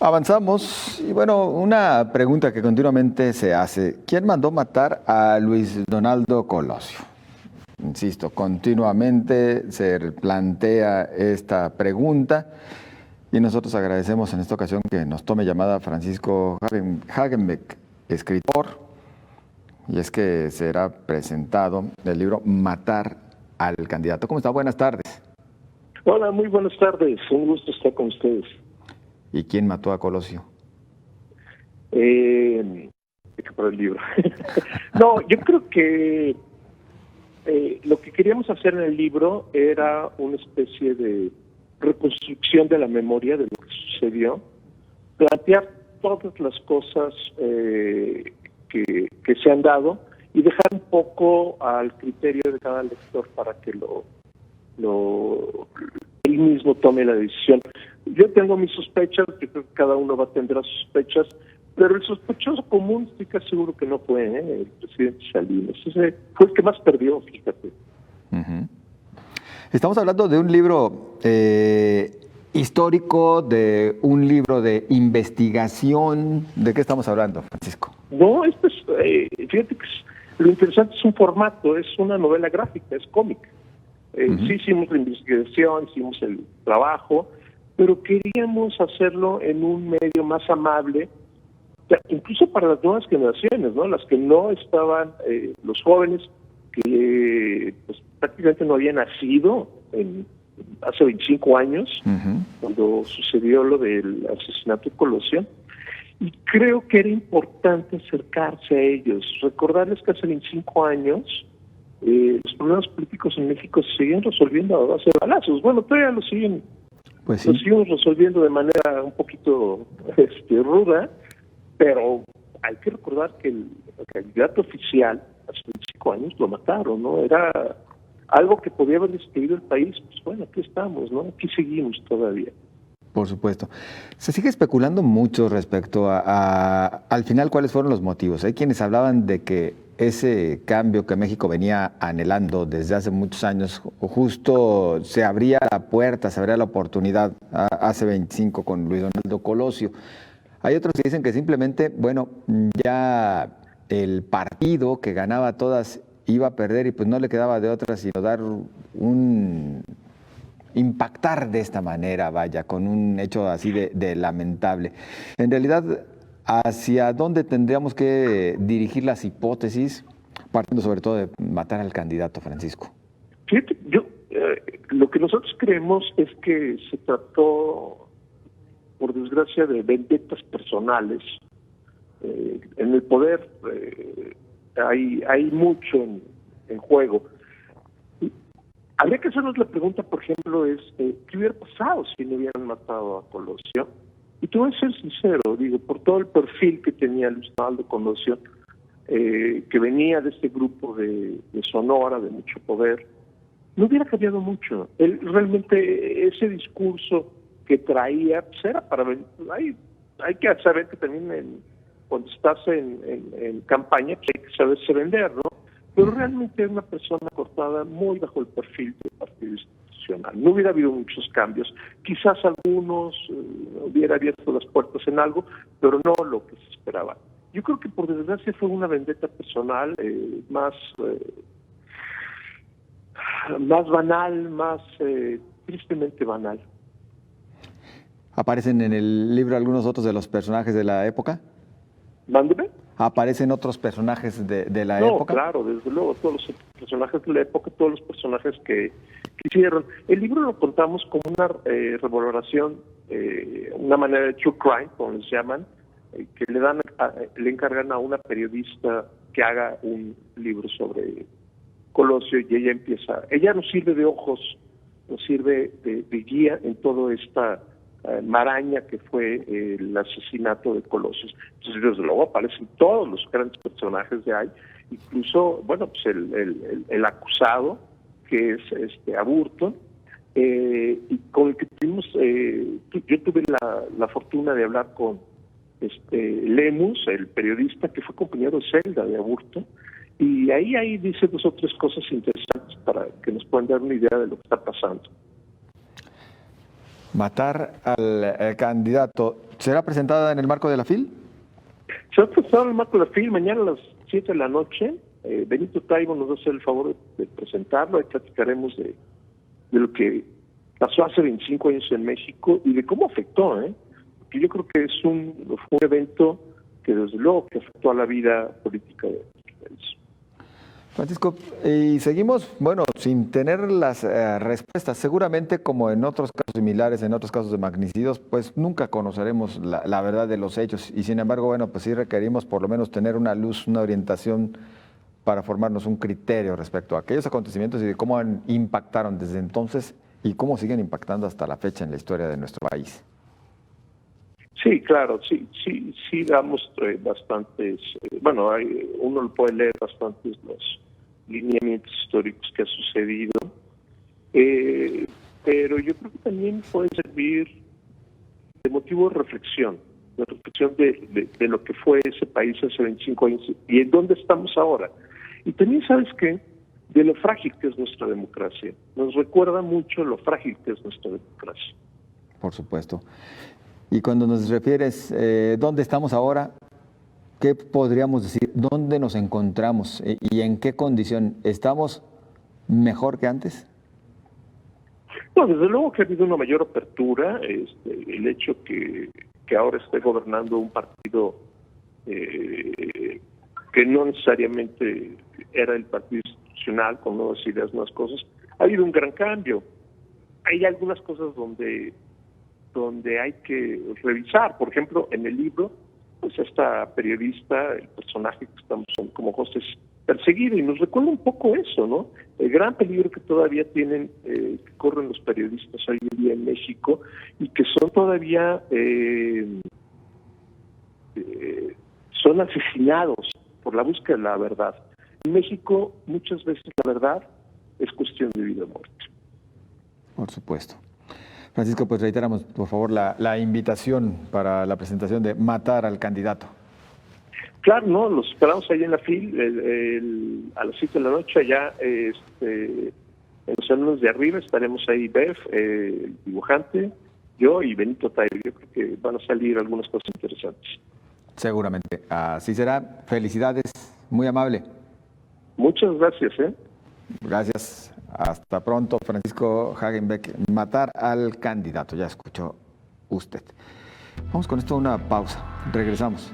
Avanzamos y bueno, una pregunta que continuamente se hace. ¿Quién mandó matar a Luis Donaldo Colosio? Insisto, continuamente se plantea esta pregunta y nosotros agradecemos en esta ocasión que nos tome llamada Francisco Hagenbeck, escritor, y es que será presentado el libro Matar al candidato. ¿Cómo está? Buenas tardes. Hola, muy buenas tardes. Un gusto estar con ustedes. ¿Y quién mató a Colosio? Hay que poner el libro. No, yo creo que lo que queríamos hacer en el libro era una especie de reconstrucción de la memoria de lo que sucedió, plantear todas las cosas que se han dado y dejar un poco al criterio de cada lector para que él mismo tome la decisión. Yo tengo mis sospechas, yo creo que cada uno va a tener sus sospechas, pero el sospechoso común estoy casi seguro que no fue el presidente Salinas. Ese fue el que más perdió, fíjate. Uh-huh. Estamos hablando de un libro histórico, de un libro de investigación. ¿De qué estamos hablando, Francisco? No, esto es, fíjate que lo interesante es un formato, es una novela gráfica, es cómic. Sí hicimos la investigación, hicimos el trabajo, pero queríamos hacerlo en un medio más amable, incluso para las nuevas generaciones, ¿no? Las que no estaban, los jóvenes que pues, prácticamente no habían nacido hace 25 años, cuando sucedió lo del asesinato de Colosio. Y creo que era importante acercarse a ellos, recordarles que hace 25 años los problemas políticos en México se siguen resolviendo a base de balazos. Bueno, todavía lo siguen, pues sí, lo seguimos resolviendo de manera un poquito ruda, pero hay que recordar que el candidato oficial hace 25 años lo mataron, ¿no? Era algo que podía haber destruido el país. Pues bueno, aquí estamos, ¿no? Aquí seguimos todavía. Por supuesto. Se sigue especulando mucho respecto al final cuáles fueron los motivos. Hay quienes hablaban de que ese cambio que México venía anhelando desde hace muchos años, justo se abría la puerta, se abría la oportunidad hace 25 con Luis Donaldo Colosio. Hay otros que dicen que simplemente, bueno, ya el partido que ganaba todas iba a perder y pues no le quedaba de otra sino dar impactar de esta manera, vaya, con un hecho así de lamentable. En realidad, ¿hacia dónde tendríamos que dirigir las hipótesis, partiendo sobre todo de matar al candidato, Francisco? Fíjate, lo que nosotros creemos es que se trató, por desgracia, de vendetas personales. En el poder hay mucho en juego. Habría que hacernos la pregunta, por ejemplo, ¿qué hubiera pasado si no hubieran matado a Colosio? Y te voy a ser sincero, digo, por todo el perfil que tenía Luis Donaldo Colosio, que venía de este grupo de Sonora, de mucho poder, no hubiera cambiado mucho. Él realmente, ese discurso que traía, pues era para... Hay que saber que también cuando estás en campaña, pues hay que saberse vender, ¿no? Pero realmente es una persona cortada muy bajo el perfil del partido institucional. No hubiera habido muchos cambios. Quizás algunos hubiera abierto las puertas en algo, pero no lo que se esperaba. Yo creo que por desgracia fue una vendetta personal más banal, más tristemente banal. ¿Aparecen en el libro algunos otros de los personajes de la época? Mándeme. ¿Aparecen otros personajes de la No, época? claro, desde luego, todos los personajes de la época, todos los personajes que hicieron. El libro lo contamos como una revaloración, una manera de true crime, como les llaman, que le encargan a una periodista que haga un libro sobre Colosio y ella nos sirve de ojos, nos sirve de guía en toda esta maraña que fue el asesinato de Colosio. Entonces, desde luego aparecen todos los grandes personajes de ahí, incluso, bueno, pues el acusado, que es Aburto, y con el que tuvimos, yo tuve la fortuna de hablar con Lemus, el periodista que fue compañero de celda de Aburto, y ahí dice dos o tres cosas interesantes para que nos puedan dar una idea de lo que está pasando. Matar al candidato. ¿Será presentada en el marco de la FIL? Se va a presentar en el marco de la FIL mañana a las 7 de la noche. Benito Taibo nos va a hacer el favor de presentarlo. Ahí platicaremos de lo que pasó hace 25 años en México y de cómo afectó, porque yo creo que fue un evento que desde luego que afectó a la vida política de nuestro país. Francisco, y seguimos, bueno, sin tener las respuestas. Seguramente, como en otros casos similares, en otros casos de magnicidios, pues nunca conoceremos la verdad de los hechos. Y sin embargo, bueno, pues sí requerimos por lo menos tener una luz, una orientación para formarnos un criterio respecto a aquellos acontecimientos y de cómo impactaron desde entonces y cómo siguen impactando hasta la fecha en la historia de nuestro país. Sí, claro, sí damos bastantes, uno lo puede leer bastantes los lineamientos históricos que ha sucedido, pero yo creo que también puede servir de motivo de reflexión de lo que fue ese país hace 25 años y en dónde estamos ahora. Y también, ¿sabes qué? De lo frágil que es nuestra democracia. Nos recuerda mucho lo frágil que es nuestra democracia. Por supuesto. Y cuando nos refieres dónde estamos ahora, ¿qué podríamos decir? ¿Dónde nos encontramos y en qué condición? ¿Estamos mejor que antes? No, desde luego que ha habido una mayor apertura. El hecho que ahora esté gobernando un partido que no necesariamente era el partido institucional, con nuevas ideas, nuevas cosas, ha habido un gran cambio. Hay algunas cosas donde hay que revisar. Por ejemplo, en el libro, pues esta periodista, el personaje que estamos como José, es perseguido y nos recuerda un poco eso, ¿no? El gran peligro que todavía tienen, que corren los periodistas hoy en día en México y que son todavía son asesinados por la búsqueda de la verdad. En México muchas veces la verdad es cuestión de vida o muerte. Por supuesto. Francisco, pues reiteramos, por favor, la invitación para la presentación de Matar al candidato. Claro, no, los esperamos ahí en la FIL a las 7 de la noche, allá en los salones de arriba estaremos ahí Bev, el dibujante, yo y Benito Taibo. Yo creo que van a salir algunas cosas interesantes. Seguramente, así será. Felicidades, muy amable. Muchas gracias. Gracias. Hasta pronto, Francisco Hagenbeck. Matar al candidato, ya escuchó usted. Vamos con esto a una pausa. Regresamos.